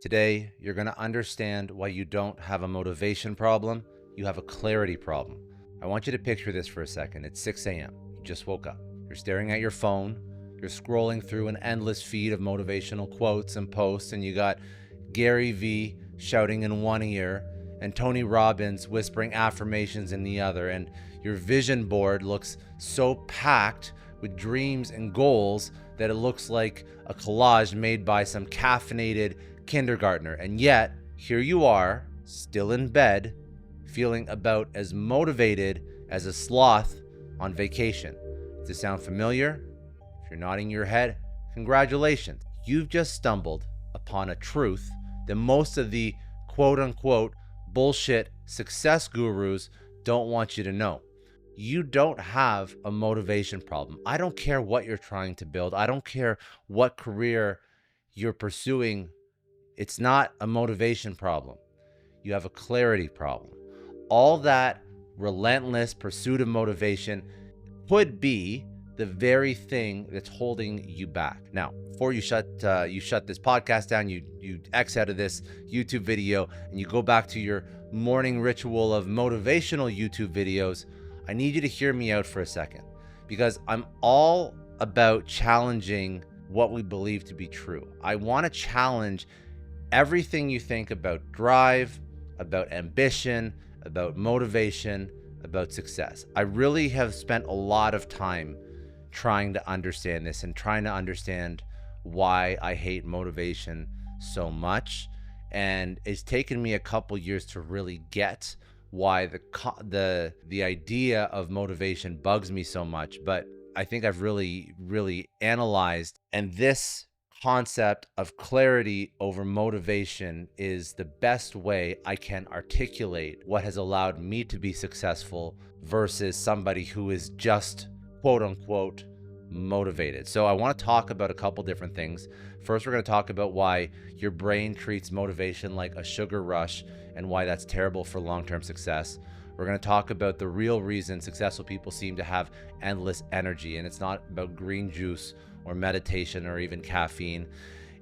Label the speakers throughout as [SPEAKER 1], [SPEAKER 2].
[SPEAKER 1] Today, you're going to understand why you don't have a motivation problem, you have a clarity problem. I want you to picture this for a second. It's 6 a.m. You just woke up. You're staring at your phone. You're scrolling through an endless feed of motivational quotes and posts, and you got Gary Vee shouting in one ear and Tony Robbins whispering affirmations in the other. And your vision board looks so packed with dreams and goals that it looks like a collage made by some caffeinated kindergartner. And yet, here you are, still in bed, feeling about as motivated as a sloth on vacation. Does this sound familiar? If you're nodding your head, congratulations. You've just stumbled upon a truth that most of the quote-unquote bullshit success gurus don't want you to know. You don't have a motivation problem. I don't care what you're trying to build. I don't care what career you're pursuing. It's not a motivation problem. You have a clarity problem. All that relentless pursuit of motivation could be the very thing that's holding you back. Now, before you shut this podcast down, you X out of this YouTube video and you go back to your morning ritual of motivational YouTube videos, I need you to hear me out for a second, because I'm all about challenging what we believe to be true. I want to challenge everything you think about drive, about ambition, about motivation, about success. I really have spent a lot of time trying to understand this and trying to understand why I hate motivation so much. And it's taken me a couple years to really get why the idea of motivation bugs me so much. But I think I've really analyzed, and this concept of clarity over motivation is the best way I can articulate what has allowed me to be successful versus somebody who is just quote unquote motivated. So I want to talk about a couple different things. First, we're going to talk about why your brain treats motivation like a sugar rush and why that's terrible for long-term success. We're going to talk about the real reason successful people seem to have endless energy, and it's not about green juice or meditation or even caffeine.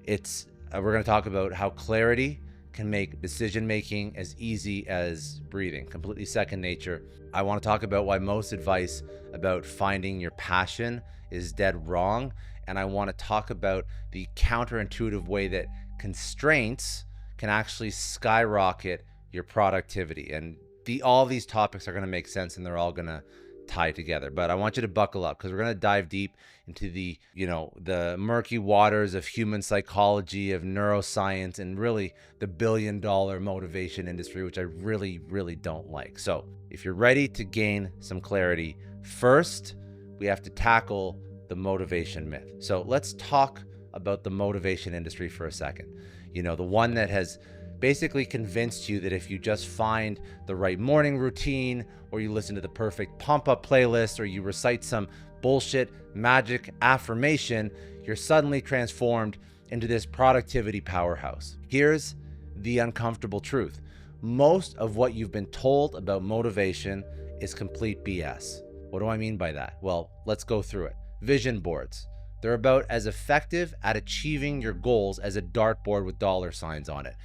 [SPEAKER 1] We're going to talk about how clarity can make decision making as easy as breathing, completely second nature. I want to talk about why most advice about finding your passion is dead wrong, and I want to talk about the counterintuitive way that constraints can actually skyrocket your productivity. And all these topics are going to make sense, and they're all going to tie together. But I want you to buckle up, because we're going to dive deep into the murky waters of human psychology, of neuroscience, and really the billion-dollar motivation industry, which I really don't like. So if you're ready to gain some clarity, first we have to tackle the motivation myth. So let's talk about the motivation industry for a second. The one that has basically convinced you that if you just find the right morning routine, or you listen to the perfect pump-up playlist, or you recite some bullshit magic affirmation, you're suddenly transformed into this productivity powerhouse. Here's the uncomfortable truth. Most of what you've been told about motivation is complete BS. What do I mean by that? Well, let's go through it. Vision boards. They're about as effective at achieving your goals as a dartboard with dollar signs on it.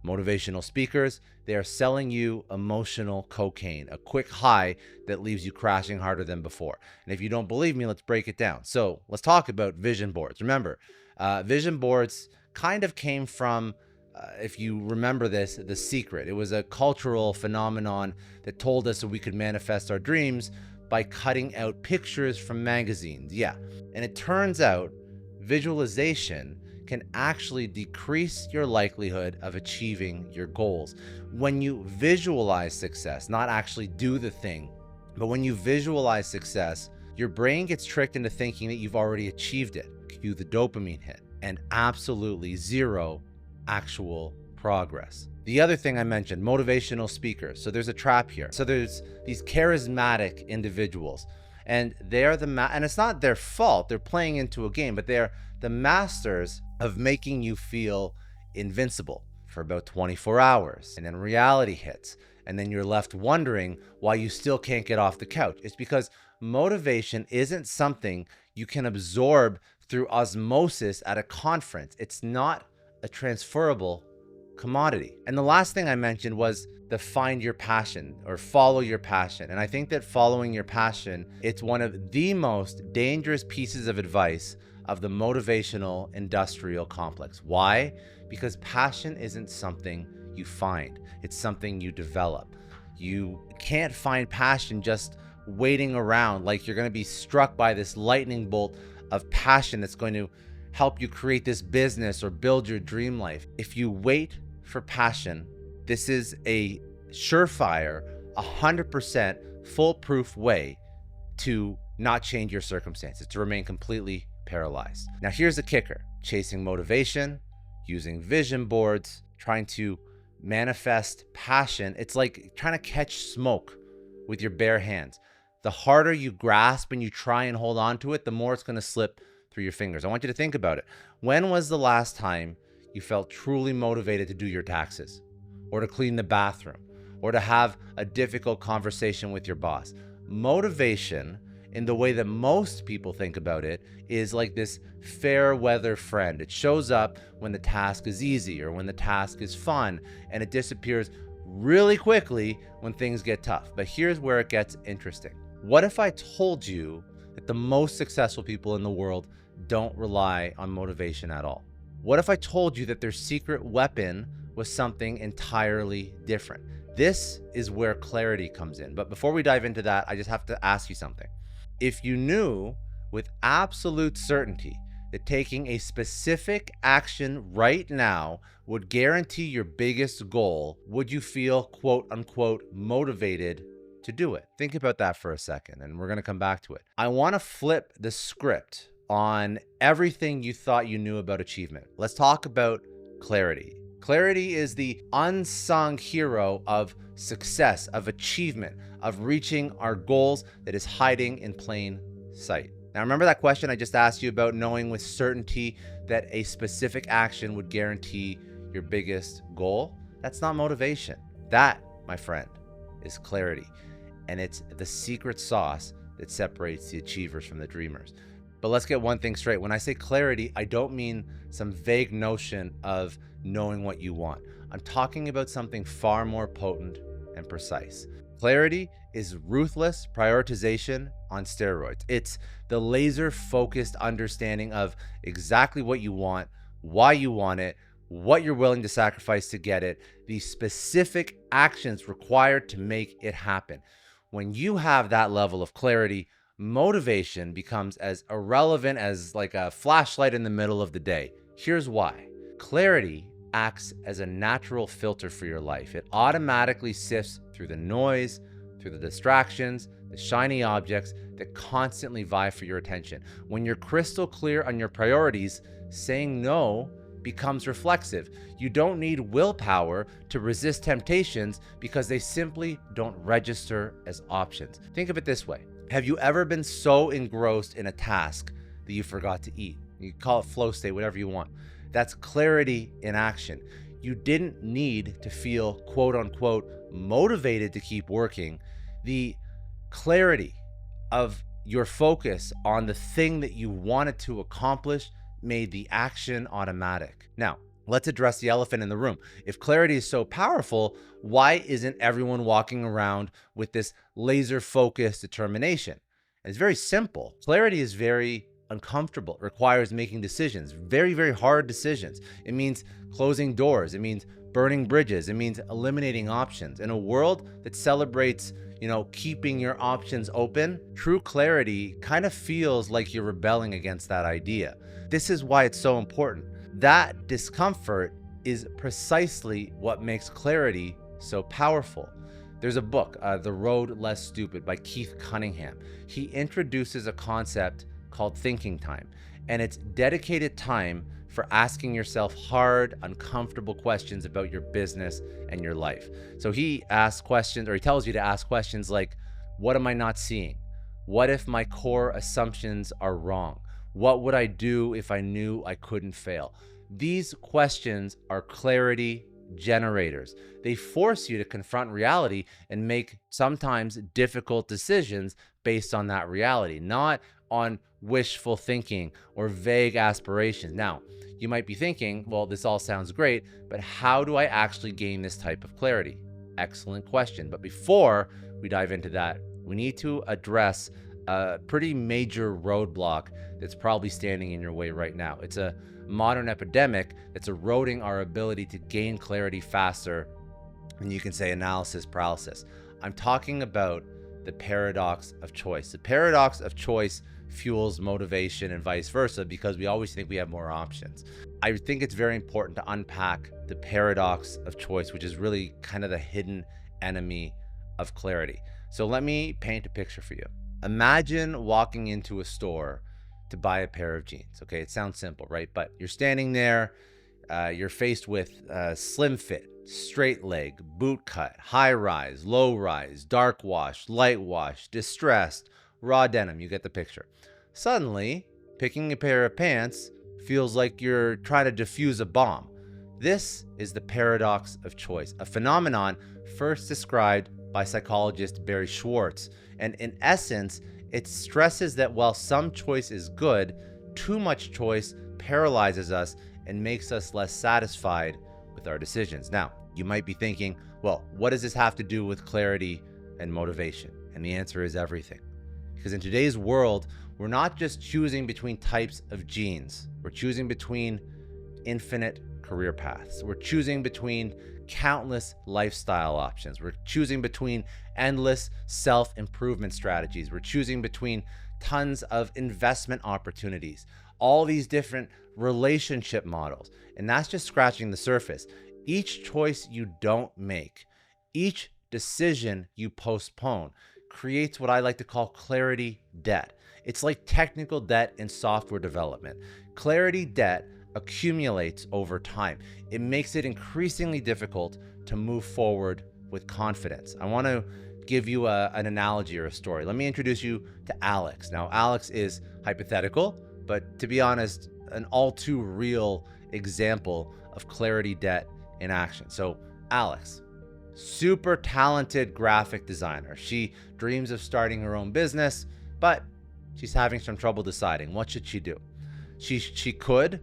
[SPEAKER 1] Motivational speakers, they are selling you emotional cocaine, a quick high that leaves you crashing harder than before. And if you don't believe me, let's break it down. So let's talk about vision boards. Remember, vision boards kind of came from, if you remember this, The Secret. It was a cultural phenomenon that told us that we could manifest our dreams by cutting out pictures from magazines. Yeah, and it turns out visualization can actually decrease your likelihood of achieving your goals. When you visualize success, not actually do the thing, but when you visualize success, your brain gets tricked into thinking that you've already achieved it. Cue the dopamine hit, and absolutely zero actual progress. The other thing I mentioned, motivational speakers. So there's a trap here. So there's these charismatic individuals, and they're and it's not their fault. They're playing into a game, but they're the masters of making you feel invincible for about 24 hours. And then reality hits, and then you're left wondering why you still can't get off the couch. It's because motivation isn't something you can absorb through osmosis at a conference. It's not a transferable commodity. And the last thing I mentioned was the find your passion or follow your passion. And I think that following your passion, it's one of the most dangerous pieces of advice of the motivational industrial complex. Why? Because passion isn't something you find, it's something you develop. You can't find passion just waiting around like you're going to be struck by this lightning bolt of passion that's going to help you create this business or build your dream life. If you wait for passion, this is a surefire, 100% foolproof way to not change your circumstances, to remain completely paralyzed. Now, here's the kicker: chasing motivation, using vision boards, trying to manifest passion. It's like trying to catch smoke with your bare hands. The harder you grasp and you try and hold on to it, the more it's going to slip through your fingers. I want you to think about it. When was the last time you felt truly motivated to do your taxes, or to clean the bathroom, or to have a difficult conversation with your boss? Motivation, in the way that most people think about it, is like this fair weather friend. It shows up when the task is easy or when the task is fun, and it disappears really quickly when things get tough. But here's where it gets interesting. What if I told you that the most successful people in the world don't rely on motivation at all? What if I told you that their secret weapon was something entirely different? This is where clarity comes in. But before we dive into that, I just have to ask you something. If you knew with absolute certainty that taking a specific action right now would guarantee your biggest goal, would you feel quote unquote motivated to do it? Think about that for a second, and we're going to come back to it. I want to flip the script on everything you thought you knew about achievement. Let's talk about clarity. Clarity is the unsung hero of success, of achievement, of reaching our goals that is hiding in plain sight. Now, remember that question I just asked you about knowing with certainty that a specific action would guarantee your biggest goal? That's not motivation. That, my friend, is clarity. And it's the secret sauce that separates the achievers from the dreamers. But let's get one thing straight. When I say clarity, I don't mean some vague notion of knowing what you want. I'm talking about something far more potent and precise. Clarity is ruthless prioritization on steroids. It's the laser-focused understanding of exactly what you want, why you want it, what you're willing to sacrifice to get it, the specific actions required to make it happen. When you have that level of clarity, motivation becomes as irrelevant as like a flashlight in the middle of the day. Here's why. Clarity acts as a natural filter for your life. It automatically sifts through the noise, through the distractions, the shiny objects that constantly vie for your attention. When you're crystal clear on your priorities, saying no becomes reflexive. You don't need willpower to resist temptations because they simply don't register as options. Think of it this way. Have you ever been so engrossed in a task that you forgot to eat? You call it flow state, whatever you want. That's clarity in action. You didn't need to feel quote unquote motivated to keep working. The clarity of your focus on the thing that you wanted to accomplish made the action automatic. Now, let's address the elephant in the room. If clarity is so powerful, why isn't everyone walking around with this laser-focused determination? And it's very simple. Clarity is very uncomfortable. It requires making decisions, very, very hard decisions. It means closing doors. It means burning bridges. It means eliminating options. In a world that celebrates, keeping your options open, true clarity kind of feels like you're rebelling against that idea. This is why it's so important. That discomfort is precisely what makes clarity so powerful. There's a book, The Road Less Stupid by Keith Cunningham. He introduces a concept called thinking time, and it's dedicated time for asking yourself hard, uncomfortable questions about your business and your life. So he asks questions, or he tells you to ask questions like, what am I not seeing? What if my core assumptions are wrong? What would I do if I knew I couldn't fail? These questions are clarity generators. They force you to confront reality and make sometimes difficult decisions based on that reality, not on wishful thinking or vague aspirations. Now, you might be thinking, well, this all sounds great, but how do I actually gain this type of clarity? Excellent question. But before we dive into that, we need to address a pretty major roadblock that's probably standing in your way right now. It's a modern epidemic that's eroding our ability to gain clarity faster, and you can say analysis paralysis. I'm talking about the paradox of choice. The paradox of choice fuels motivation and vice versa because we always think we have more options. I think it's very important to unpack the paradox of choice, which is really kind of the hidden enemy of clarity. So let me paint a picture for you. Imagine walking into a store to buy a pair of jeans. Okay, it sounds simple, right? But you're standing there, you're faced with slim fit, straight leg, boot cut, high rise, low rise, dark wash, light wash, distressed, raw denim. You get the picture. Suddenly, picking a pair of pants feels like you're trying to defuse a bomb. This is the paradox of choice, a phenomenon first described by psychologist Barry Schwartz. And in essence, it stresses that while some choice is good, too much choice paralyzes us and makes us less satisfied with our decisions. Now, you might be thinking, well, what does this have to do with clarity and motivation? And the answer is everything. Because in today's world, we're not just choosing between types of jeans. We're choosing between infinite career paths. We're choosing between countless lifestyle options. We're choosing between endless self-improvement strategies. We're choosing between tons of investment opportunities, all these different relationship models. And that's just scratching the surface. Each choice you don't make, each decision you postpone creates what I like to call clarity debt. It's like technical debt in software development. Clarity debt accumulates over time. It makes it increasingly difficult to move forward with confidence. I want to give you an analogy or a story. Let me introduce you to Alex. Now, Alex is hypothetical, but to be honest, an all too real example of clarity debt in action. So, Alex, super talented graphic designer. She dreams of starting her own business, but she's having some trouble deciding what should she do. She could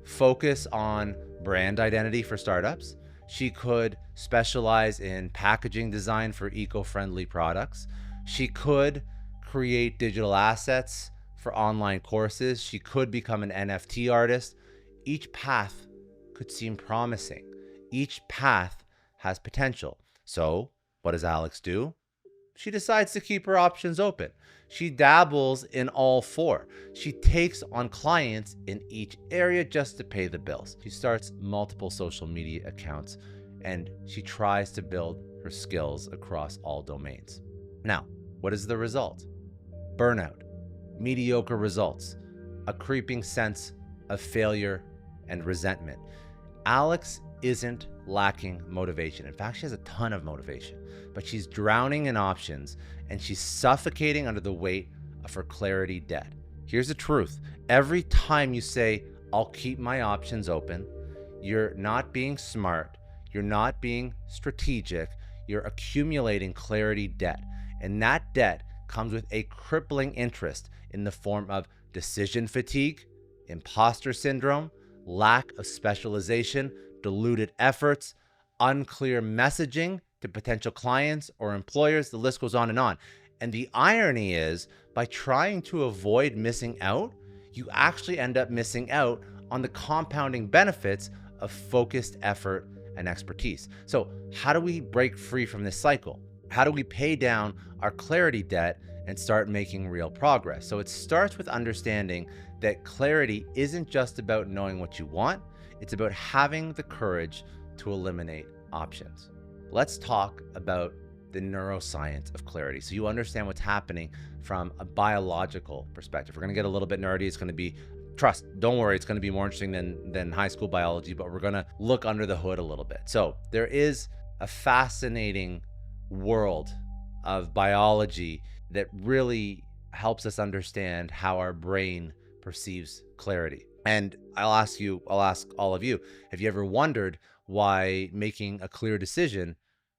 [SPEAKER 1] focus on brand identity for startups. She could specialize in packaging design for eco-friendly products. She could create digital assets for online courses. She could become an NFT artist. Each path could seem promising. Each path has potential. So what does Alex do? She decides to keep her options open. She dabbles in all four. She takes on clients in each area just to pay the bills. She starts multiple social media accounts and she tries to build her skills across all domains. Now, what is the result? Burnout, mediocre results, a creeping sense of failure and resentment. Alex isn't lacking motivation. In fact, she has a ton of motivation, but she's drowning in options and she's suffocating under the weight of her clarity debt. Here's the truth. Every time you say, I'll keep my options open, you're not being smart, you're not being strategic, you're accumulating clarity debt. And that debt comes with a crippling interest in the form of decision fatigue, imposter syndrome, lack of specialization, diluted efforts, unclear messaging to potential clients or employers. The list goes on and on. And the irony is, by trying to avoid missing out, you actually end up missing out on the compounding benefits of focused effort and expertise. So how do we break free from this cycle? How do we pay down our clarity debt and start making real progress? So it starts with understanding that clarity isn't just about knowing what you want. It's about having the courage to eliminate options. Let's talk about the neuroscience of clarity so you understand what's happening from a biological perspective. We're going to get a little bit nerdy. It's going to be, don't worry, it's going to be more interesting than high school biology, but we're going to look under the hood a little bit. So there is a fascinating world of biology that really helps us understand how our brain perceives clarity. And I'll ask all of you, have you ever wondered why making a clear decision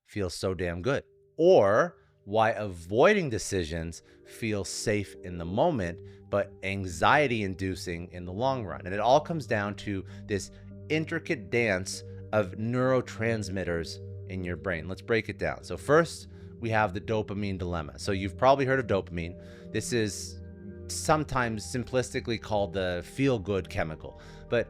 [SPEAKER 1] feels so damn good, or why avoiding decisions feels safe in the moment, but anxiety inducing in the long run. And it all comes down to this intricate dance of neurotransmitters in your brain. Let's break it down. So first, we have the dopamine dilemma. So you've probably heard of dopamine. This is sometimes simplistically called the feel-good chemical, but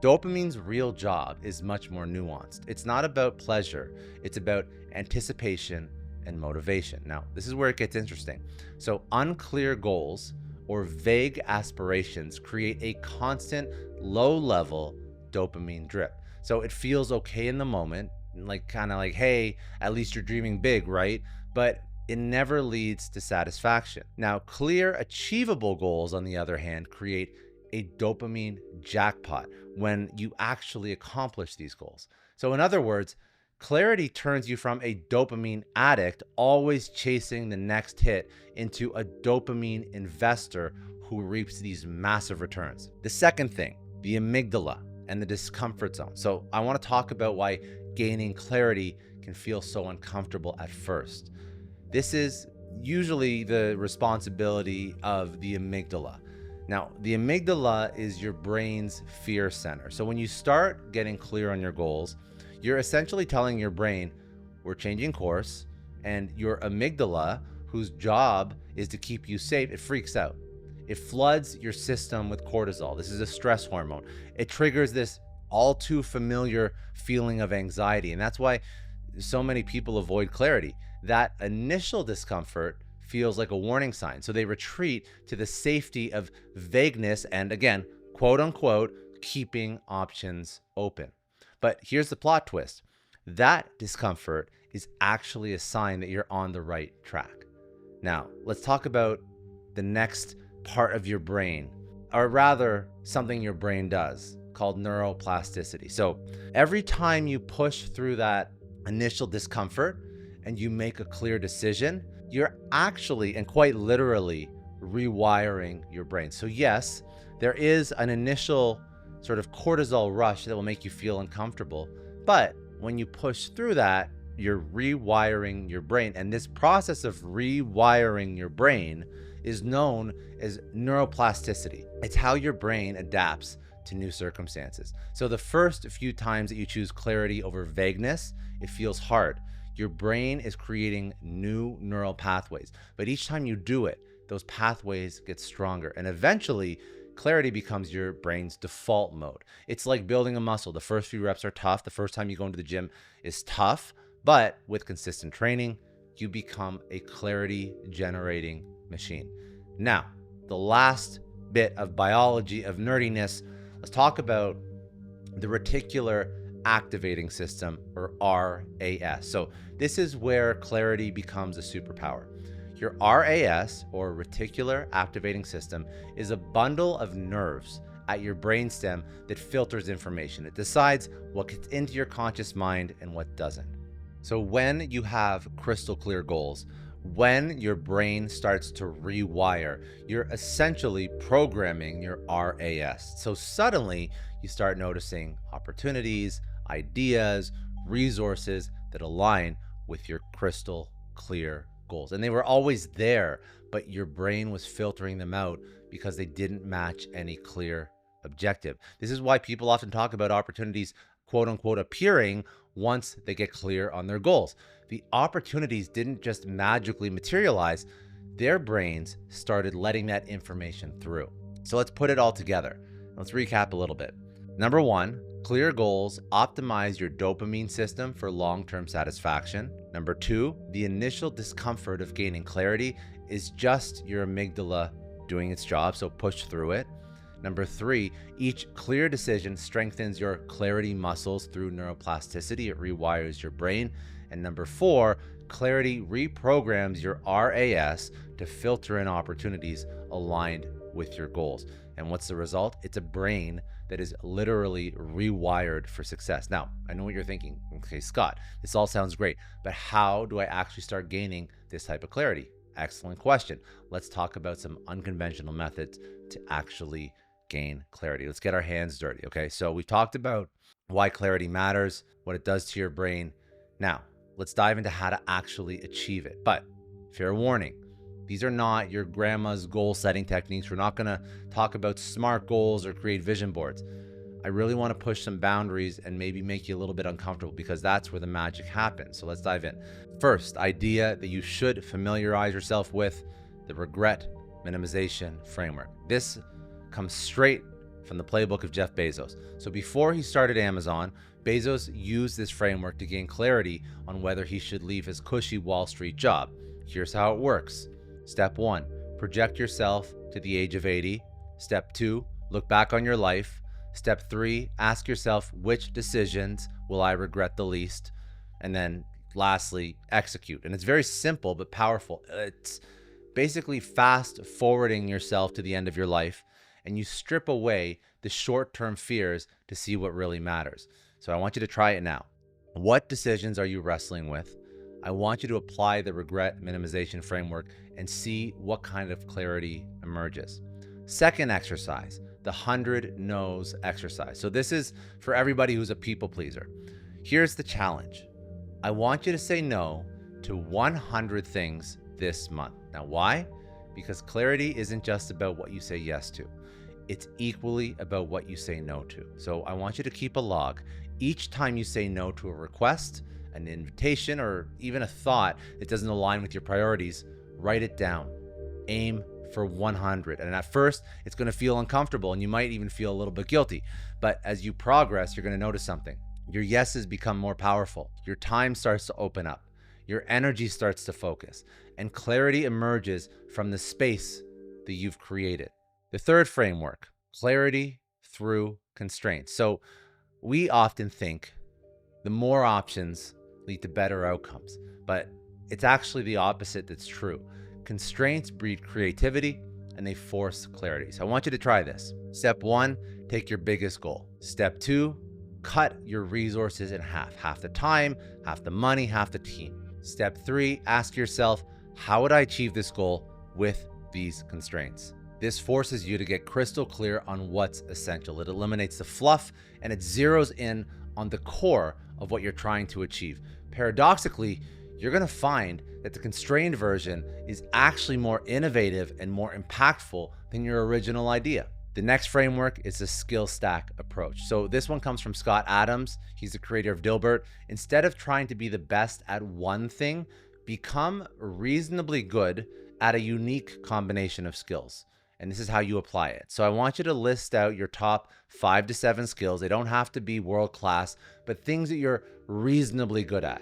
[SPEAKER 1] dopamine's real job is much more nuanced. It's not about pleasure, it's about anticipation and motivation. Now, this is where it gets interesting. So, unclear goals or vague aspirations create a constant low level dopamine drip. So, it feels okay in the moment, like kind of like, hey, at least you're dreaming big, right? But it never leads to satisfaction. Now, clear, achievable goals, on the other hand, create a dopamine jackpot when you actually accomplish these goals. So, in other words, clarity turns you from a dopamine addict, always chasing the next hit, into a dopamine investor who reaps these massive returns. The second thing, the amygdala and the discomfort zone. So, I want to talk about why gaining clarity can feel so uncomfortable at first. This is usually the responsibility of the amygdala. Now, the amygdala is your brain's fear center. So when you start getting clear on your goals, you're essentially telling your brain, we're changing course, and your amygdala, whose job is to keep you safe, it freaks out. It floods your system with cortisol. This is a stress hormone. It triggers this all too familiar feeling of anxiety. And that's why so many people avoid clarity. That initial discomfort feels like a warning sign. So they retreat to the safety of vagueness and, again, quote unquote, keeping options open. But here's the plot twist. That discomfort is actually a sign that you're on the right track. Now, let's talk about the next part of your brain, or rather something your brain does called neuroplasticity. So every time you push through that initial discomfort and you make a clear decision, you're actually and quite literally rewiring your brain. So yes, there is an initial sort of cortisol rush that will make you feel uncomfortable, but when you push through that, you're rewiring your brain. And this process of rewiring your brain is known as neuroplasticity. It's how your brain adapts to new circumstances. So the first few times that you choose clarity over vagueness, it feels hard. Your brain is creating new neural pathways. But each time you do it, those pathways get stronger. And eventually, clarity becomes your brain's default mode. It's like building a muscle. The first few reps are tough. The first time you go into the gym is tough. But with consistent training, you become a clarity generating machine. Now, the last bit of biology, of nerdiness, let's talk about the reticular activating system, or RAS. So this is where clarity becomes a superpower. Your RAS, or reticular activating system, is a bundle of nerves at your brainstem that filters information. It decides what gets into your conscious mind and what doesn't. So when you have crystal clear goals, when your brain starts to rewire, you're essentially programming your RAS. So suddenly you start noticing opportunities, ideas, resources that align with your crystal clear goals. And they were always there, but your brain was filtering them out because they didn't match any clear objective. This is why people often talk about opportunities, quote unquote, appearing once they get clear on their goals. The opportunities didn't just magically materialize, their brains started letting that information through. So let's put it all together. Let's recap a little bit. Number one, clear goals optimize your dopamine system for long-term satisfaction. Number two, the initial discomfort of gaining clarity is just your amygdala doing its job, so push through it. Number three, each clear decision strengthens your clarity muscles through neuroplasticity. It rewires your brain. And number four, clarity reprograms your RAS to filter in opportunities aligned with your goals. And what's the result? It's a brain that is literally rewired for success. Now, I know what you're thinking. Okay, Scott, this all sounds great, but how do I actually start gaining this type of clarity? Excellent question. Let's talk about some unconventional methods to actually gain clarity. Let's get our hands dirty. Okay, so we talked about why clarity matters, what it does to your brain. Now, let's dive into how to actually achieve it. But fair warning, these are not your grandma's goal setting techniques. We're not going to talk about SMART goals or create vision boards. I really want to push some boundaries and maybe make you a little bit uncomfortable, because that's where the magic happens. So let's dive in. First, idea that you should familiarize yourself with: the regret minimization framework. This comes straight from the playbook of Jeff Bezos. So before he started Amazon, Bezos used this framework to gain clarity on whether he should leave his cushy Wall Street job. Here's how it works. Step 1, project yourself to the age of 80. Step 2, look back on your life. Step 3, ask yourself, which decisions will I regret the least? And then lastly, execute. And it's very simple but powerful. It's basically fast forwarding yourself to the end of your life, and you strip away the short-term fears to see what really matters. So I want you to try it now. What decisions are you wrestling with? I want you to apply the regret minimization framework and see what kind of clarity emerges. Second exercise, the 100 no's exercise. So this is for everybody who's a people pleaser. Here's the challenge. I want you to say no to 100 things this month. Now, why? Because clarity isn't just about what you say yes to. It's equally about what you say no to. So I want you to keep a log. Each time you say no to a request, an invitation, or even a thought that doesn't align with your priorities, write it down. Aim for 100. And at first, it's going to feel uncomfortable and you might even feel a little bit guilty. But as you progress, you're going to notice something. Your yeses become more powerful. Your time starts to open up. Your energy starts to focus. And clarity emerges from the space that you've created. The third framework, clarity through constraints. So we often think the more options lead to better outcomes, but it's actually the opposite that's true. Constraints breed creativity and they force clarity. So I want you to try this. Step 1, take your biggest goal. Step 2, cut your resources in half the time, half the money, half the team. Step 3, ask yourself, how would I achieve this goal with these constraints? This forces you to get crystal clear on what's essential. It eliminates the fluff and it zeroes in on the core of what you're trying to achieve. Paradoxically, you're going to find that the constrained version is actually more innovative and more impactful than your original idea. The next framework is the skill stack approach. So this one comes from Scott Adams. He's the creator of Dilbert. Instead of trying to be the best at one thing, become reasonably good at a unique combination of skills. And this is how you apply it. So I want you to list out your top 5 to 7 skills. They don't have to be world class, but things that you're reasonably good at.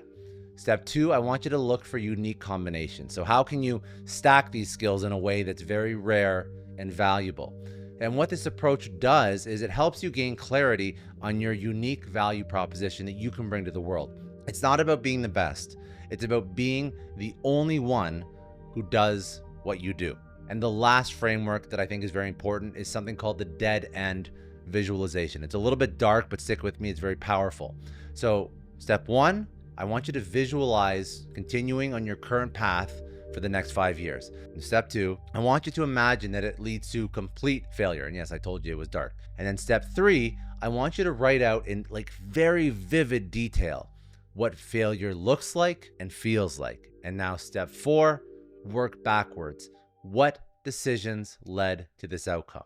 [SPEAKER 1] Step 2, I want you to look for unique combinations. So how can you stack these skills in a way that's very rare and valuable? And what this approach does is it helps you gain clarity on your unique value proposition that you can bring to the world. It's not about being the best. It's about being the only one who does what you do. And the last framework that I think is very important is something called the dead end visualization. It's a little bit dark, but stick with me. It's very powerful. So step 1, I want you to visualize continuing on your current path for the next 5 years. And step 2, I want you to imagine that it leads to complete failure. And yes, I told you it was dark. And then step 3, I want you to write out in very vivid detail what failure looks like and feels like. And now step 4, work backwards. What decisions led to this outcome?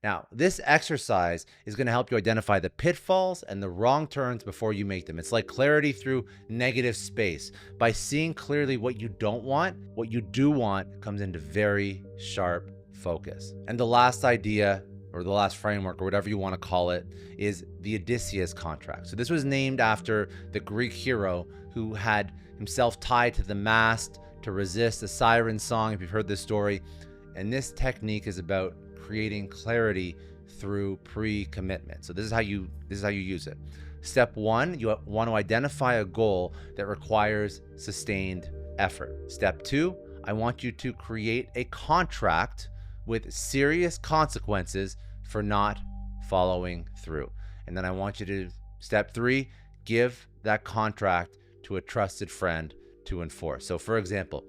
[SPEAKER 1] Now, this exercise is going to help you identify the pitfalls and the wrong turns before you make them. It's like clarity through negative space. By seeing clearly what you don't want, what you do want comes into very sharp focus. And the last idea, or the last framework, or whatever you want to call it, is the Odysseus contract. So this was named after the Greek hero who had himself tied to the mast to resist the siren song, if you've heard this story. And this technique is about creating clarity through pre-commitment. So this is how you use it. Step 1, you want to identify a goal that requires sustained effort. Step 2, I want you to create a contract with serious consequences for not following through. And then I want you to, step 3, give that contract to a trusted friend to enforce. So for example,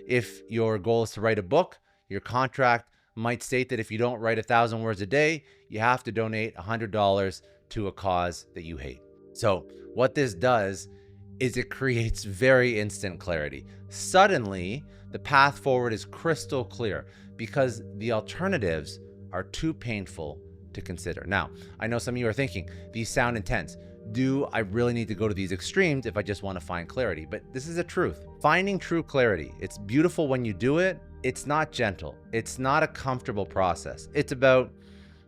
[SPEAKER 1] if your goal is to write a book, your contract might state that if you don't write 1,000 words a day, you have to donate $100 to a cause that you hate. So what this does is it creates very instant clarity. Suddenly, the path forward is crystal clear because the alternatives are too painful to consider. Now, I know some of you are thinking, these sound intense. Do I really need to go to these extremes if I just want to find clarity? But this is the truth. Finding true clarity, it's beautiful when you do it. It's not gentle. It's not a comfortable process. It's about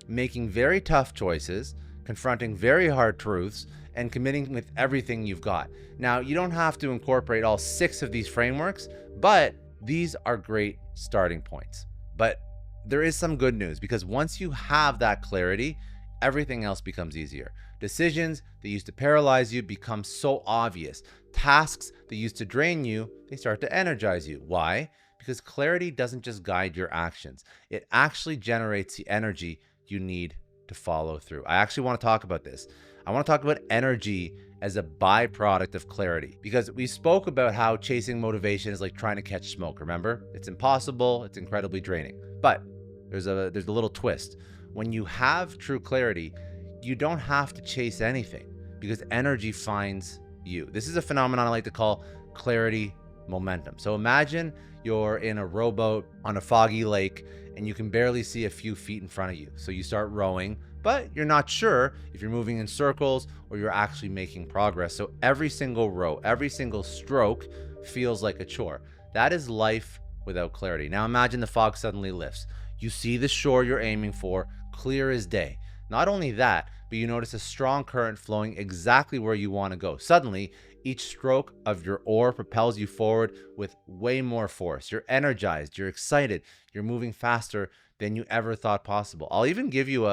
[SPEAKER 1] making very tough choices, confronting very hard truths, and committing with everything you've got. Now, you don't have to incorporate all 6 of these frameworks, but these are great starting points. But there is some good news, because once you have that clarity, everything else becomes easier. Decisions that used to paralyze you become so obvious. Tasks that used to drain you, they start to energize you. Why? Because clarity doesn't just guide your actions. It actually generates the energy you need to follow through. I actually want to talk about this. I want to talk about energy as a byproduct of clarity, because we spoke about how chasing motivation is like trying to catch smoke. Remember? It's impossible. It's incredibly draining. But there's a little twist. When you have true clarity, you don't have to chase anything because energy finds you. This is a phenomenon I like to call clarity momentum. So imagine you're in a rowboat on a foggy lake and you can barely see a few feet in front of you. So you start rowing, but you're not sure if you're moving in circles or you're actually making progress. So every single row, every single stroke feels like a chore. That is life without clarity. Now imagine the fog suddenly lifts. You see the shore you're aiming for, clear as day. Not only that, but you notice a strong current flowing exactly where you want to go. Suddenly, each stroke of your oar propels you forward with way more force. You're energized, you're excited, you're moving faster than you ever thought possible. I'll even give you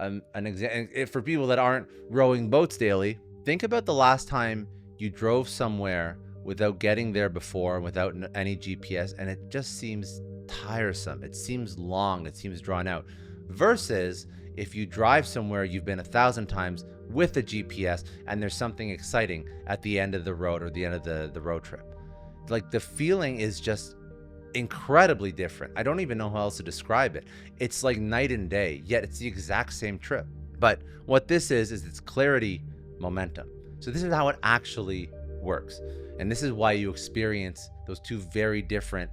[SPEAKER 1] an example. For people that aren't rowing boats daily, think about the last time you drove somewhere without getting there before, without any GPS, and it just seems tiresome. It seems long, it seems drawn out. Versus if you drive somewhere you've been 1,000 times with a GPS and there's something exciting at the end of the road or the end of the road trip. Like, the feeling is just incredibly different. I don't even know how else to describe it. It's like night and day, yet it's the exact same trip. But what this is it's clarity momentum. So this is how it actually works. And this is why you experience those two very different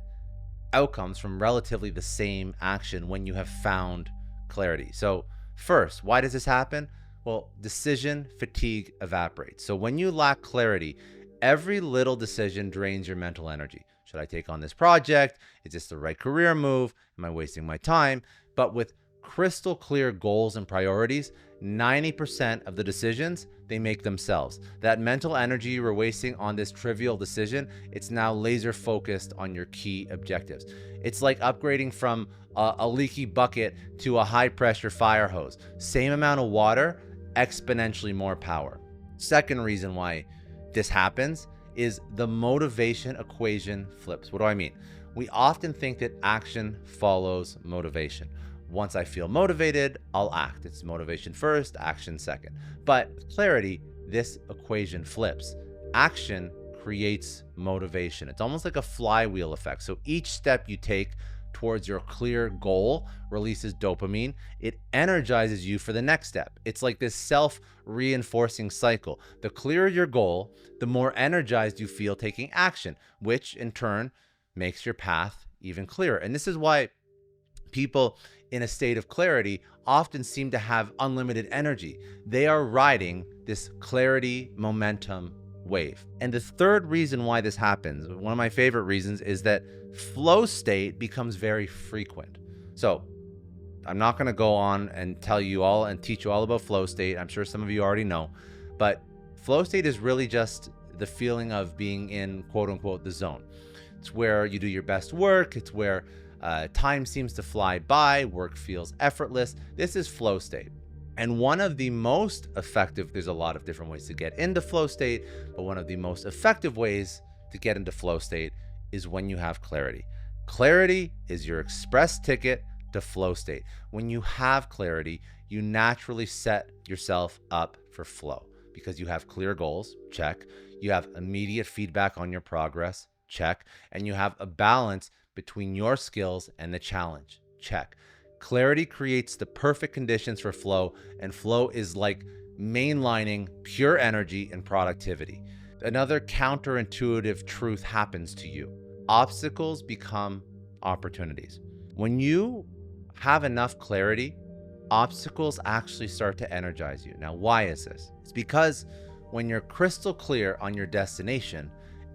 [SPEAKER 1] outcomes from relatively the same action when you have found clarity. So first, why does this happen? Well, decision fatigue evaporates. So when you lack clarity, every little decision drains your mental energy. Should I take on this project? Is this the right career move? Am I wasting my time? But with crystal clear goals and priorities, 90% of the decisions they make themselves. That mental energy you were wasting on this trivial decision, it's now laser focused on your key objectives. It's like upgrading from a leaky bucket to a high pressure fire hose. Same amount of water, exponentially more power. Second reason why this happens is the motivation equation flips. What do I mean? We often think that action follows motivation. Once I feel motivated, I'll act. It's motivation first, action second. But with clarity, this equation flips. Action creates motivation. It's almost like a flywheel effect. So each step you take towards your clear goal releases dopamine. It energizes you for the next step. It's like this self-reinforcing cycle. The clearer your goal, the more energized you feel taking action, which in turn makes your path even clearer. And this is why people in a state of clarity often seem to have unlimited energy. They are riding this clarity momentum wave. And the third reason why this happens, one of my favorite reasons, is that flow state becomes very frequent. So I'm not going to go on and tell you all and teach you all about flow state. I'm sure some of you already know, but flow state is really just the feeling of being in quote unquote the zone. It's where you do your best work. It's where time seems to fly by, work feels effortless. This is flow state. And one of the most effective, there's a lot of different ways to get into flow state, but one of the most effective ways to get into flow state is when you have clarity. Clarity is your express ticket to flow state. When you have clarity, you naturally set yourself up for flow because you have clear goals, check. You have immediate feedback on your progress, check. And you have a balance between your skills and the challenge, check. Clarity creates the perfect conditions for flow, and flow is like mainlining pure energy and productivity. Another counterintuitive truth happens to you. Obstacles become opportunities. When you have enough clarity, obstacles actually start to energize you. Now, why is this? It's because when you're crystal clear on your destination,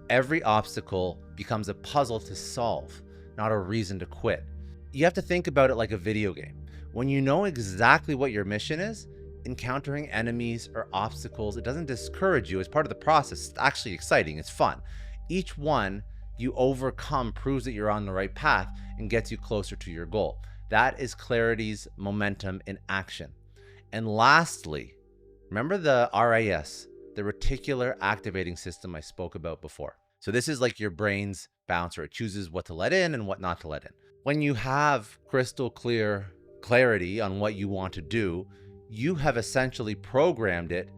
[SPEAKER 1] every obstacle becomes a puzzle to solve, not a reason to quit. You have to think about it like a video game. When you know exactly what your mission is, encountering enemies or obstacles, it doesn't discourage you. It's part of the process. It's actually exciting. It's fun. Each one you overcome proves that you're on the right path and gets you closer to your goal. That is clarity's momentum in action. And lastly, remember the RAS, the reticular activating system I spoke about before. So this is like your brain's bouncer. It chooses what to let in and what not to let in. When you have crystal clear clarity on what you want to do, you have essentially programmed it,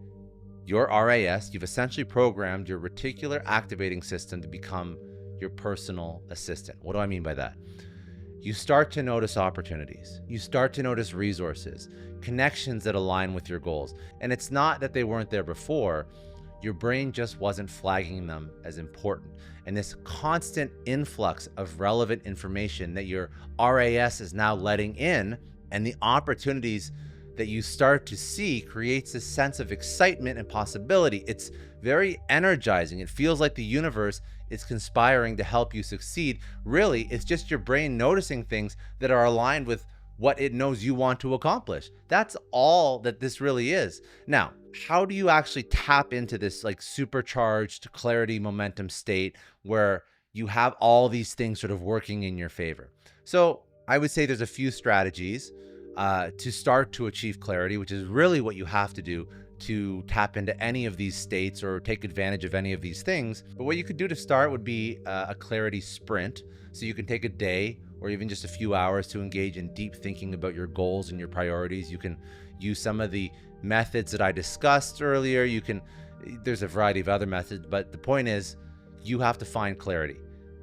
[SPEAKER 1] your RAS, you've essentially programmed your reticular activating system to become your personal assistant. What do I mean by that? You start to notice opportunities. You start to notice resources, connections that align with your goals. And it's not that they weren't there before. Your brain just wasn't flagging them as important. And this constant influx of relevant information that your RAS is now letting in, and the opportunities that you start to see, creates a sense of excitement and possibility. It's very energizing. It feels like the universe is conspiring to help you succeed. Really, it's just your brain noticing things that are aligned with what it knows you want to accomplish. That's all that this really is. Now, how do you actually tap into this like supercharged clarity momentum state where you have all these things sort of working in your favor? So I would say there's a few strategies to start to achieve clarity, which is really what you have to do to tap into any of these states or take advantage of any of these things. But what you could do to start would be a clarity sprint. So you can take a day or even just a few hours to engage in deep thinking about your goals and your priorities. You can use some of the methods that I discussed earlier. There's a variety of other methods, but the point is you have to find clarity.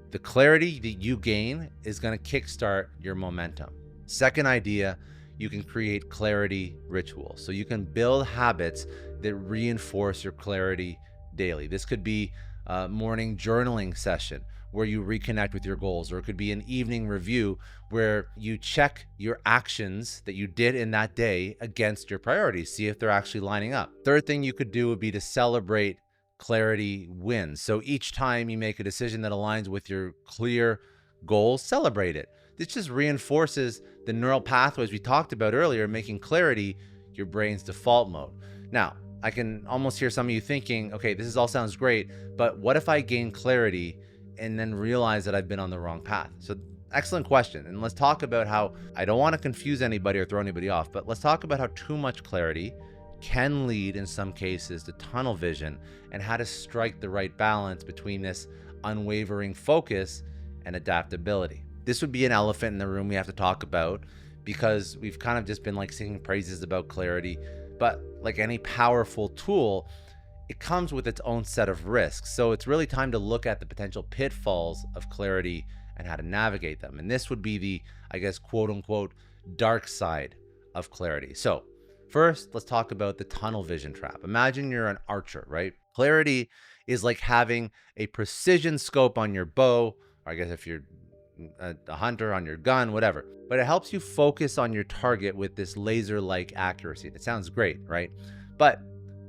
[SPEAKER 1] The clarity that you gain is going to kickstart your momentum. Second idea, you can create clarity rituals. So you can build habits that reinforce your clarity daily. This could be a morning journaling session where you reconnect with your goals, or it could be an evening review where you check your actions that you did in that day against your priorities, see if they're actually lining up. Third thing you could do would be to celebrate clarity wins. So each time you make a decision that aligns with your clear goals, celebrate it. This just reinforces the neural pathways we talked about earlier, making clarity your brain's default mode. Now, I can almost hear some of you thinking, okay, this all sounds great, but what if I gain clarity and then realize that I've been on the wrong path? So excellent question. And let's talk about how, I don't want to confuse anybody or throw anybody off, but let's talk about how too much clarity can lead in some cases to tunnel vision, and how to strike the right balance between this unwavering focus and adaptability. This would be an elephant in the room we have to talk about, because we've kind of just been like singing praises about clarity, but like any powerful tool, it comes with its own set of risks. So it's really time to look at the potential pitfalls of clarity and how to navigate them. And this would be the, I guess, quote unquote, dark side of clarity. So first, let's talk about the tunnel vision trap. Imagine you're an archer, right? Clarity is like having a precision scope on your bow, or I guess if you're a hunter, on your gun, whatever. But it helps you focus on your target with this laser-like accuracy. It sounds great, right? But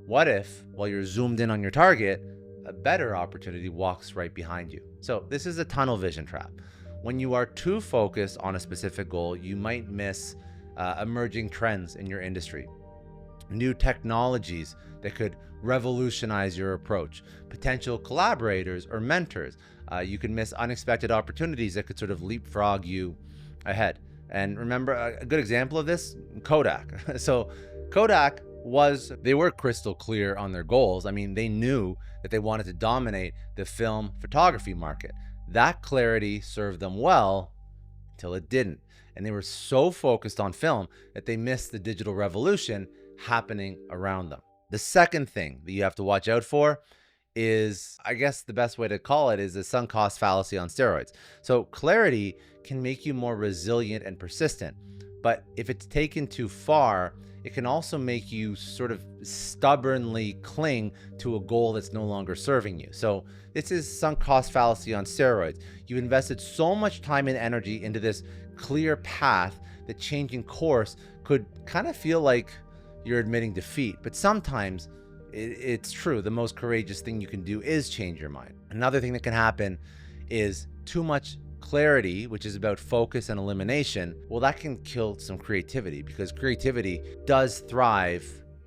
[SPEAKER 1] what if, while you're zoomed in on your target, a better opportunity walks right behind you? So this is a tunnel vision trap. When you are too focused on a specific goal, you might miss emerging trends in your industry, new technologies that could revolutionize your approach, potential collaborators or mentors. You can miss unexpected opportunities that could sort of leapfrog you ahead. And remember, a good example of this, Kodak. So Kodak they were crystal clear on their goals. I mean, they knew that they wanted to dominate the film photography market. That clarity served them well until it didn't. And they were so focused on film that they missed the digital revolution happening around them. The second thing that you have to watch out for is, I guess the best way to call it is the sunk cost fallacy on steroids. So clarity can make you more resilient and persistent, but if it's taken too far, it can also make you sort of stubbornly cling to a goal that's no longer serving you. So this is sunk cost fallacy on steroids. You've invested so much time and energy into this clear path that changing course could kind of feel like you're admitting defeat. But sometimes it's true. The most courageous thing you can do is change your mind. Another thing that can happen is too much clarity, which is about focus and elimination. Well, that can kill some creativity, because creativity does thrive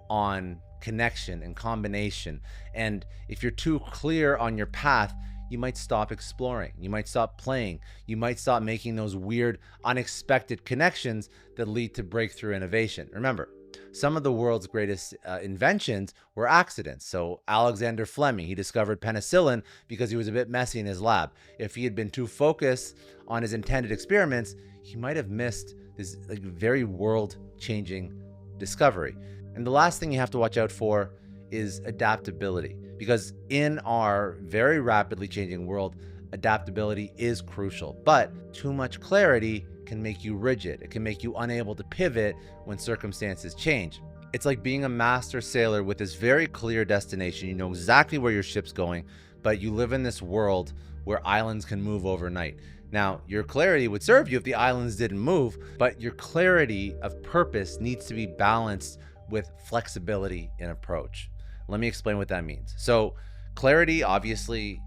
[SPEAKER 1] on connection and combination. And if you're too clear on your path, you might stop exploring, you might stop playing, you might stop making those weird, unexpected connections that lead to breakthrough innovation. Remember, some of the world's greatest inventions were accidents. So Alexander Fleming, he discovered penicillin because he was a bit messy in his lab. If he had been too focused on his intended experiments, he might have missed this very world-changing discovery. And the last thing you have to watch out for is adaptability, because in our very rapidly changing world, adaptability is crucial. But too much clarity can make you rigid. It can make you unable to pivot when circumstances change. It's like being a master sailor with this very clear destination. You know exactly where your ship's going, but you live in this world where islands can move overnight. Now, your clarity would serve you if the islands didn't move, but your clarity of purpose needs to be balanced with flexibility in approach. Let me explain what that means. So clarity, obviously,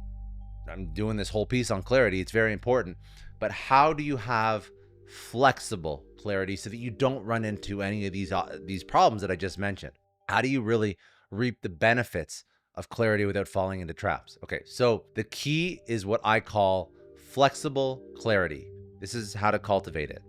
[SPEAKER 1] I'm doing this whole piece on clarity. It's very important. But how do you have flexible clarity so that you don't run into any of these problems that I just mentioned? How do you really reap the benefits of clarity without falling into traps? Okay, so the key is what I call flexible clarity. This is how to cultivate it.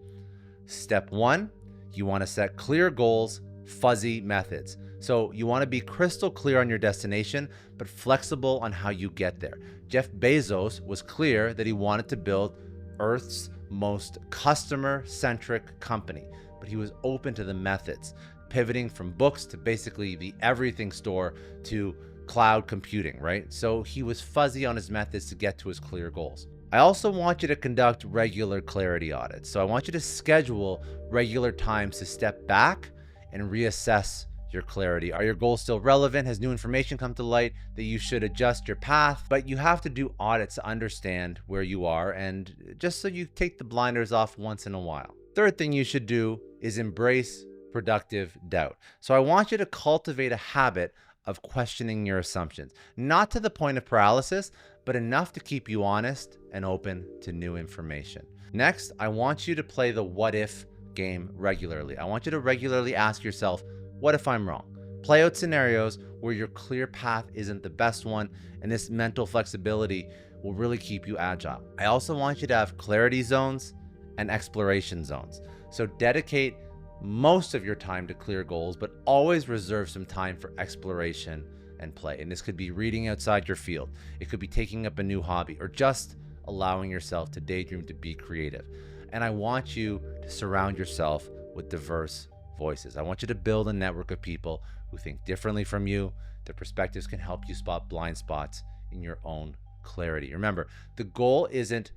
[SPEAKER 1] Step one, you want to set clear goals, fuzzy methods. So you want to be crystal clear on your destination, but flexible on how you get there. Jeff Bezos was clear that he wanted to build Earth's most customer-centric company, but he was open to the methods, pivoting from books to basically the everything store to cloud computing, right? So he was fuzzy on his methods to get to his clear goals. I also want you to conduct regular clarity audits. So I want you to schedule regular times to step back and reassess your clarity. Are your goals still relevant? Has new information come to light that you should adjust your path? But you have to do audits to understand where you are, and just so you take the blinders off once in a while. Third thing you should do is embrace productive doubt. So I want you to cultivate a habit of questioning your assumptions, not to the point of paralysis, but enough to keep you honest and open to new information. Next, I want you to play the what if game regularly. I want you to regularly ask yourself, what if I'm wrong? Play out scenarios where your clear path isn't the best one, and this mental flexibility will really keep you agile. I also want you to have clarity zones and exploration zones. So dedicate most of your time to clear goals, but always reserve some time for exploration and play. And this could be reading outside your field. It could be taking up a new hobby, or just allowing yourself to daydream, to be creative. And I want you to surround yourself with diverse voices. I want you to build a network of people who think differently from you. Their perspectives can help you spot blind spots in your own clarity. Remember, the goal isn't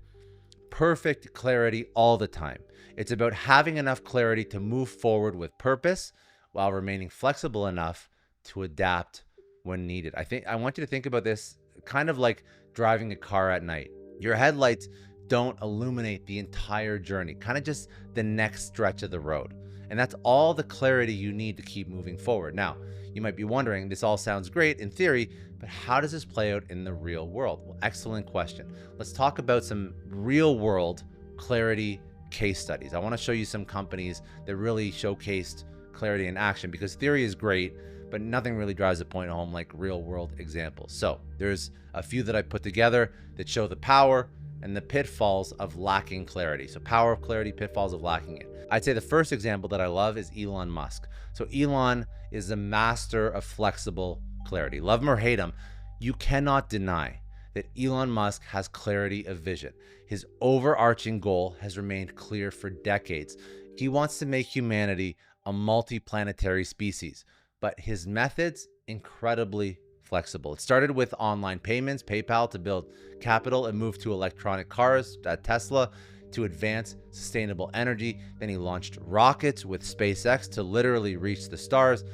[SPEAKER 1] perfect clarity all the time. It's about having enough clarity to move forward with purpose while remaining flexible enough to adapt when needed. I want you to think about this kind of like driving a car at night. Your headlights don't illuminate the entire journey, kind of just the next stretch of the road. And that's all the clarity you need to keep moving forward. Now, you might be wondering, this all sounds great in theory, but how does this play out in the real world? Well, excellent question. Let's talk about some real world clarity case studies. I want to show you some companies that really showcased clarity in action, because theory is great, but nothing really drives the point home like real world examples. So there's a few that I put together that show the power and the pitfalls of lacking clarity. So power of clarity, pitfalls of lacking it. I'd say the first example that I love is Elon Musk. So Elon is a master of flexible clarity. Love him or hate him, you cannot deny that Elon Musk has clarity of vision. His overarching goal has remained clear for decades. He wants to make humanity a multi-planetary species, but his methods incredibly flexible. It started with online payments, PayPal, to build capital and move to electronic cars at Tesla. to advance sustainable energy. Then he launched rockets with SpaceX to literally reach the stars.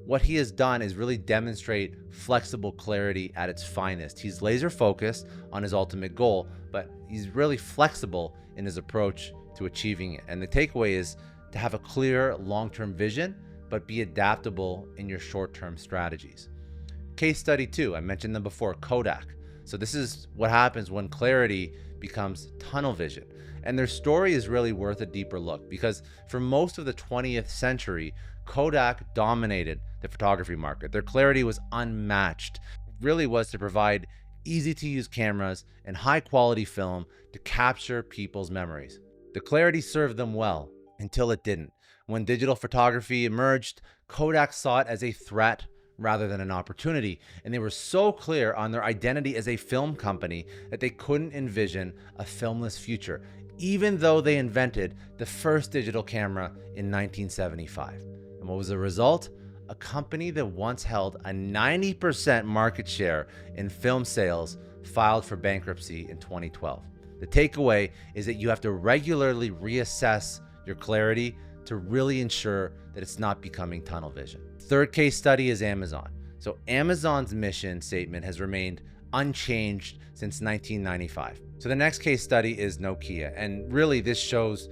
[SPEAKER 1] What he has done is really demonstrate flexible clarity at its finest. He's laser focused on his ultimate goal, but he's really flexible in his approach to achieving it. And the takeaway is to have a clear long-term vision, but be adaptable in your short-term strategies. Case study 2, I mentioned them before, Kodak. So this is what happens when clarity becomes tunnel vision. And their story is really worth a deeper look because for most of the 20th century, Kodak dominated the photography market. Their clarity was unmatched. It really was to provide easy to use cameras and high quality film to capture people's memories. The clarity served them well until it didn't. When digital photography emerged, Kodak saw it as a threat rather than an opportunity. And they were so clear on their identity as a film company that they couldn't envision a filmless future, even though they invented the first digital camera in 1975. And what was the result? A company that once held a 90% market share in film sales filed for bankruptcy in 2012. The takeaway is that you have to regularly reassess your clarity to really ensure that it's not becoming tunnel vision. Third case study is Amazon. So Amazon's mission statement has remained unchanged since 1995. So the next case study is Nokia. And really this shows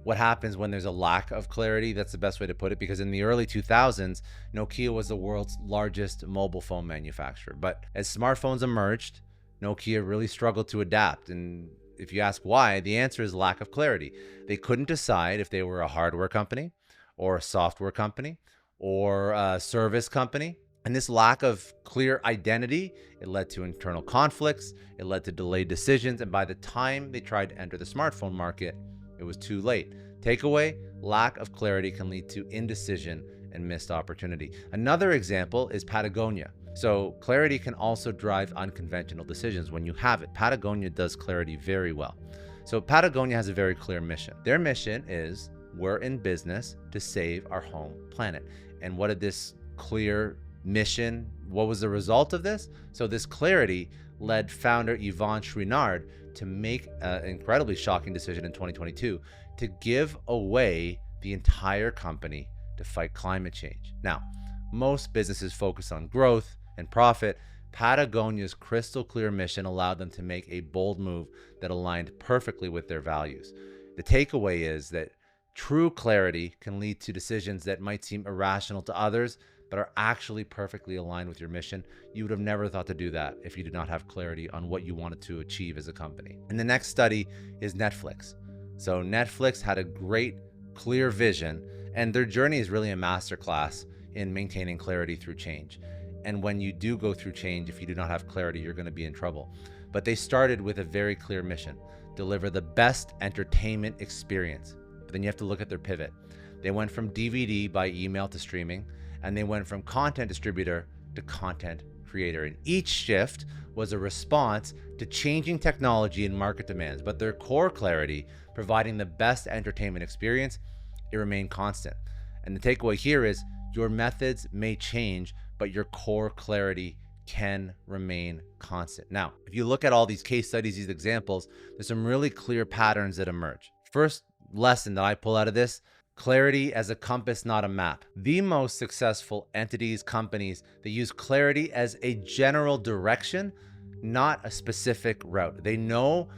[SPEAKER 1] what happens when there's a lack of clarity. That's the best way to put it, because in the early 2000s, Nokia was the world's largest mobile phone manufacturer. But as smartphones emerged, Nokia really struggled to adapt. And if you ask why, the answer is lack of clarity. They couldn't decide if they were a hardware company or a software company or a service company. And this lack of clear identity, it led to internal conflicts, it led to delayed decisions, and by the time they tried to enter the smartphone market, it was too late. Takeaway, lack of clarity can lead to indecision and missed opportunity. Another example is Patagonia. So clarity can also drive unconventional decisions when you have it. Patagonia does clarity very well. So Patagonia has a very clear mission. Their mission is, we're in business to save our home planet. And what did this clear mission, what was the result of this? So this clarity led founder Yvon Chouinard to make an incredibly shocking decision in 2022 to give away the entire company to fight climate change. Now, most businesses focus on growth and profit. Patagonia's crystal clear mission allowed them to make a bold move that aligned perfectly with their values. The takeaway is that true clarity can lead to decisions that might seem irrational to others, but are actually perfectly aligned with your mission. You would have never thought to do that if you did not have clarity on what you wanted to achieve as a company. And the next study is Netflix. So Netflix had a great, clear vision, and their journey is really a masterclass in maintaining clarity through change. And when you do go through change, if you do not have clarity, you're going to be in trouble. But they started with a very clear mission: deliver the best entertainment experience. But then you have to look at their pivot. They went from DVD by email to streaming, and they went from content distributor to content creator. And each shift was a response to changing technology and market demands. But their core clarity, providing the best entertainment experience, it remained constant. And the takeaway here is your methods may change, but your core clarity can remain constant. Now, if you look at all these case studies, these examples, there's some really clear patterns that emerge. First lesson that I pull out of this: clarity as a compass, not a map. The most successful entities, companies that use clarity as a general direction, not a specific route. They know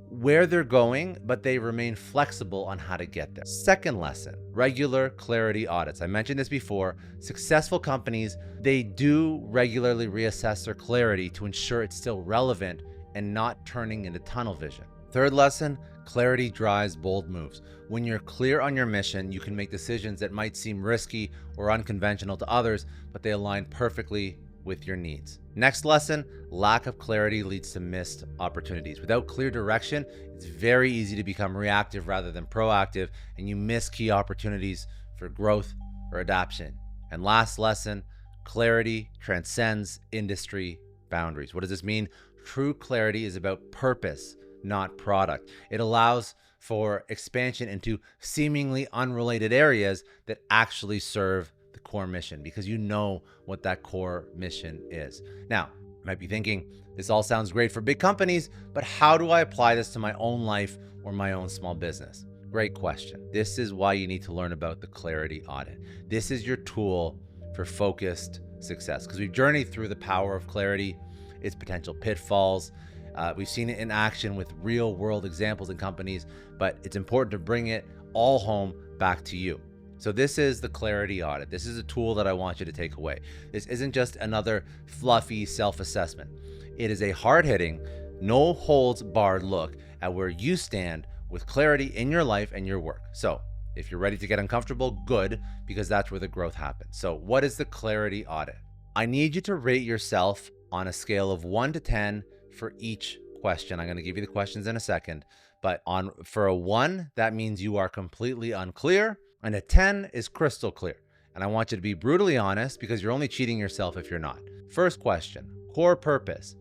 [SPEAKER 1] where they're going, but they remain flexible on how to get there. Second lesson, regular clarity audits. I mentioned this before. Successful companies, they do regularly reassess their clarity to ensure it's still relevant and not turning into tunnel vision. Third lesson, clarity drives bold moves. When you're clear on your mission, you can make decisions that might seem risky or unconventional to others, but they align perfectly with your needs. Next lesson, lack of clarity leads to missed opportunities. Without clear direction, it's very easy to become reactive rather than proactive, and you miss key opportunities for growth or adaptation. And last lesson, clarity transcends industry boundaries. What does this mean? True clarity is about purpose, not product. It allows for expansion into seemingly unrelated areas that actually serve the core mission, because you know what that core mission is. Now, you might be thinking, this all sounds great for big companies, but how do I apply this to my own life or my own small business? Great question. This is why you need to learn about the clarity audit. This is your tool for focused success, because we've journeyed through the power of clarity, its potential pitfalls. We've seen it in action with real world examples in companies, but it's important to bring it all home back to you. So this is the clarity audit. This is a tool that I want you to take away. This isn't just another fluffy self-assessment. It is a hard-hitting, no holds barred look at where you stand with clarity in your life and your work. So if you're ready to get uncomfortable, good, because that's where the growth happens. So what is the clarity audit? I need you to rate yourself on a scale of 1 to 10 for each question. I'm going to give you the questions in a second, but for a 1, that means you are completely unclear, and a 10 is crystal clear. And I want you to be brutally honest, because you're only cheating yourself if you're not. First question, core purpose.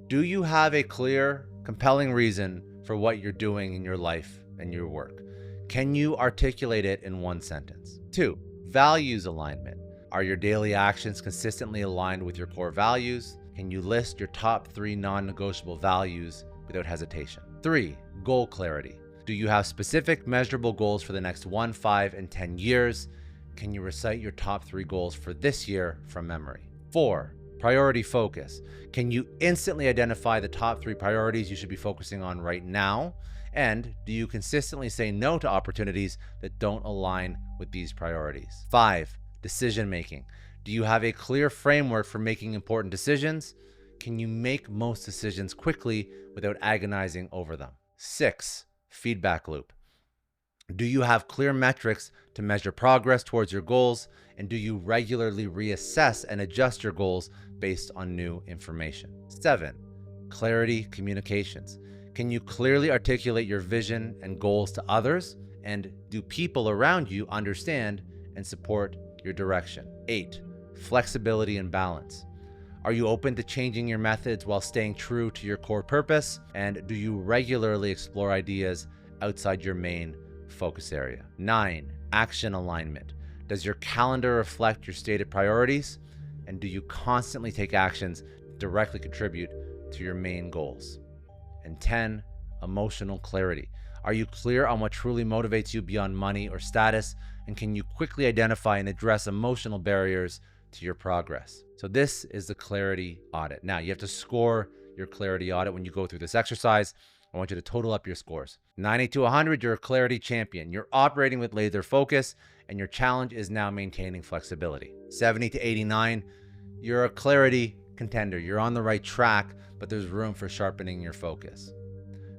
[SPEAKER 1] Do you have a clear, compelling reason for what you're doing in your life and your work? Can you articulate it in one sentence? 2, values alignment. Are your daily actions consistently aligned with your core values? Can you list your top 3 non-negotiable values without hesitation? 3, goal clarity. Do you have specific measurable goals for the next 1, 5, and 10 years? Can you recite your top 3 goals for this year from memory? 4, priority focus. Can you instantly identify the top 3 priorities you should be focusing on right now? And do you consistently say no to opportunities that don't align with these priorities? 5, decision making. Do you have a clear framework for making important decisions? Can you make most decisions quickly without agonizing over them? 6, feedback loop. Do you have clear metrics to measure progress towards your goals? And do you regularly reassess and adjust your goals based on new information? 7, clarity communications. Can you clearly articulate your vision and goals to others? And do people around you understand and support your direction? 8, flexibility and balance. Are you open to changing your methods while staying true to your core purpose? And do you regularly explore ideas outside your main focus area? 9, action alignment. Does your calendar reflect your stated priorities? And do you constantly take actions that directly contribute to your main goals? And 10, emotional clarity. Are you clear on what truly motivates you beyond money or status? And can you quickly identify and address emotional barriers to your progress? So this is the clarity audit. Now you have to score your clarity audit when you go through this exercise. I want you to total up your scores. 90 to 100, you're a clarity champion. You're operating with laser focus, and your challenge is now maintaining flexibility. 70 to 89, you're a clarity contender. You're on the right track, but there's room for sharpening your focus.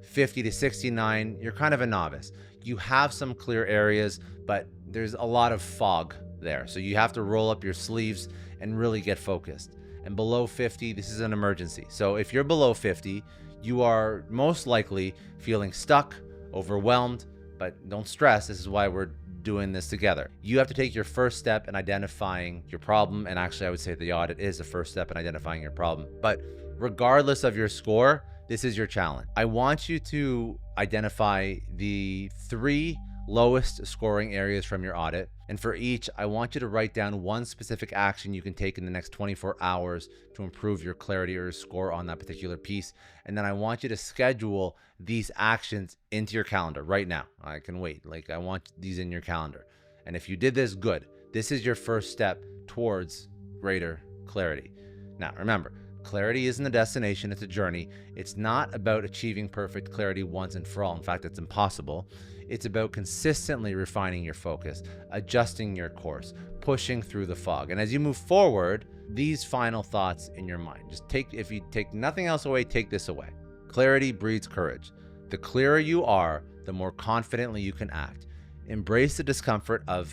[SPEAKER 1] 50 to 69, you're kind of a novice. You have some clear areas, but there's a lot of fog there. So you have to roll up your sleeves and really get focused. And below 50, this is an emergency. So if you're below 50, you are most likely feeling stuck, overwhelmed, but don't stress. This is why we're doing this together. You have to take your first step in identifying your problem. And actually, I would say the audit is the first step in identifying your problem. But regardless of your score, this is your challenge. I want you to identify the 3 lowest scoring areas from your audit. And for each, I want you to write down one specific action you can take in the next 24 hours to improve your clarity or score on that particular piece. And then I want you to schedule these actions into your calendar right now. I can wait. I want these in your calendar. And if you did this, good. This is your first step towards greater clarity. Now, remember, clarity isn't a destination, it's a journey. It's not about achieving perfect clarity once and for all. In fact, it's impossible. It's about consistently refining your focus, adjusting your course, pushing through the fog. And as you move forward, these final thoughts in your mind, if you take nothing else away, take this away. Clarity breeds courage. The clearer you are, the more confidently you can act. Embrace the discomfort of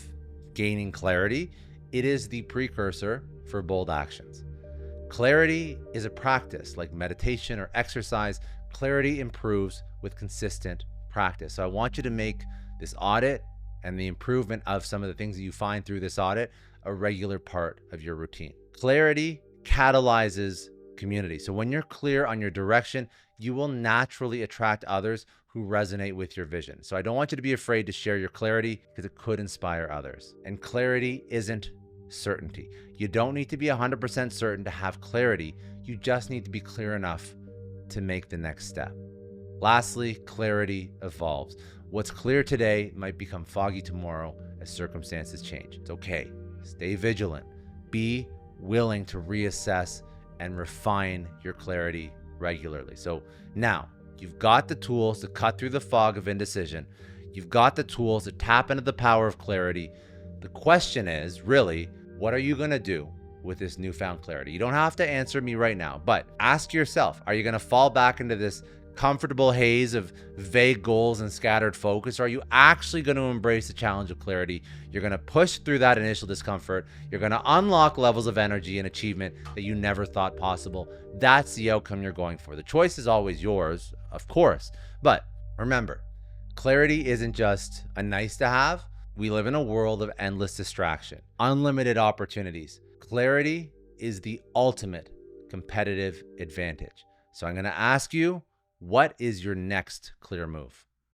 [SPEAKER 1] gaining clarity. It is the precursor for bold actions. Clarity is a practice like meditation or exercise. Clarity improves with consistent practice. So I want you to make this audit and the improvement of some of the things that you find through this audit a regular part of your routine. Clarity catalyzes community. So when you're clear on your direction, you will naturally attract others who resonate with your vision. So I don't want you to be afraid to share your clarity, because it could inspire others. And clarity isn't certainty. You don't need to be 100% certain to have clarity. You just need to be clear enough to make the next step. Lastly, clarity evolves. What's clear today might become foggy tomorrow as circumstances change. It's okay. Stay vigilant. Be willing to reassess and refine your clarity regularly. So now you've got the tools to cut through the fog of indecision. You've got the tools to tap into the power of clarity. The question is really, what are you going to do with this newfound clarity? You don't have to answer me right now, but ask yourself, are you going to fall back into this comfortable haze of vague goals and scattered focus? Or are you actually going to embrace the challenge of clarity? You're going to push through that initial discomfort. You're going to unlock levels of energy and achievement that you never thought possible. That's the outcome you're going for. The choice is always yours, of course. But remember, clarity isn't just a nice to have. We live in a world of endless distraction, unlimited opportunities. Clarity is the ultimate competitive advantage. So I'm going to ask you, what is your next clear move?